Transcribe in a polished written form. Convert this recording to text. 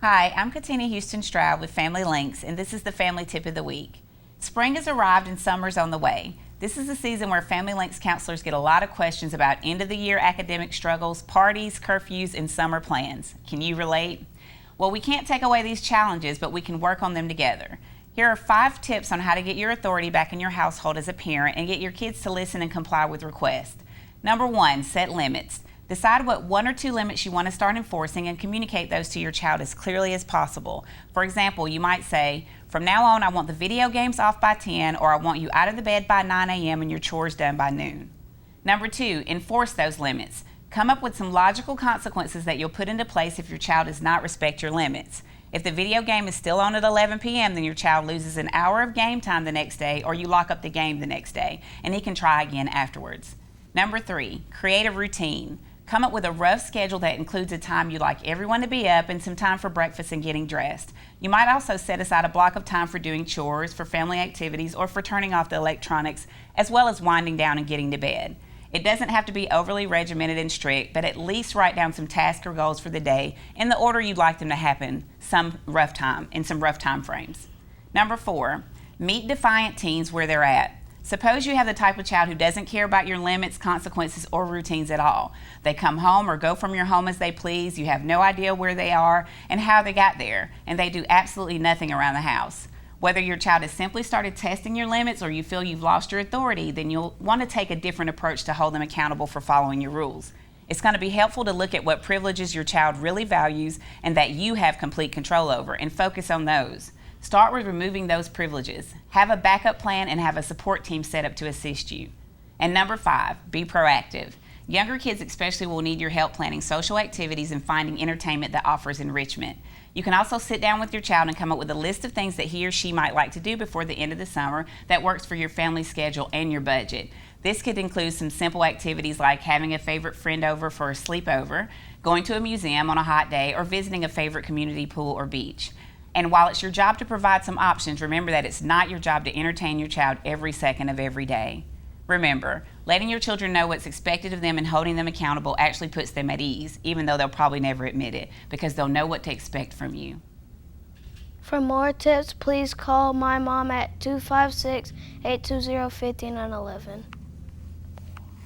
Hi, I'm Katina Houston Stroud with Family Links, and this is the Family Tip of the Week. Spring has arrived and summer's on the way. This is a season where Family Links counselors get a lot of questions about end-of-the-year academic struggles, parties, curfews, and summer plans. Can you relate? Well, we can't take away these challenges, but we can work on them together. Here are 5 tips on how to get your authority back in your household as a parent and get your kids to listen and comply with requests. Number 1, set limits. Decide what 1 or 2 limits you want to start enforcing and communicate those to your child as clearly as possible. For example, you might say, from now on, I want the video games off by 10, or I want you out of the bed by 9 a.m. and your chores done by noon. Number 2, enforce those limits. Come up with some logical consequences that you'll put into place if your child does not respect your limits. If the video game is still on at 11 p.m., then your child loses an hour of game time the next day, or you lock up the game the next day, and he can try again afterwards. Number 3, create a routine. Come up with a rough schedule that includes a time you'd like everyone to be up and some time for breakfast and getting dressed. You might also set aside a block of time for doing chores, for family activities, or for turning off the electronics, as well as winding down and getting to bed. It doesn't have to be overly regimented and strict, but at least write down some tasks or goals for the day in the order you'd like them to happen in some rough time frames. Number 4, meet defiant teens where they're at. Suppose you have the type of child who doesn't care about your limits, consequences, or routines at all. They come home or go from your home as they please. You have no idea where they are and how they got there, and they do absolutely nothing around the house. Whether your child has simply started testing your limits or you feel you've lost your authority, then you'll want to take a different approach to hold them accountable for following your rules. It's going to be helpful to look at what privileges your child really values and that you have complete control over, and focus on those. Start with removing those privileges. Have a backup plan and have a support team set up to assist you. And number 5, be proactive. Younger kids especially will need your help planning social activities and finding entertainment that offers enrichment. You can also sit down with your child and come up with a list of things that he or she might like to do before the end of the summer that works for your family schedule and your budget. This could include some simple activities like having a favorite friend over for a sleepover, going to a museum on a hot day, or visiting a favorite community pool or beach. And while it's your job to provide some options, remember that it's not your job to entertain your child every second of every day. Remember, letting your children know what's expected of them and holding them accountable actually puts them at ease, even though they'll probably never admit it, because they'll know what to expect from you. For more tips, please call my mom at 256-820-5911.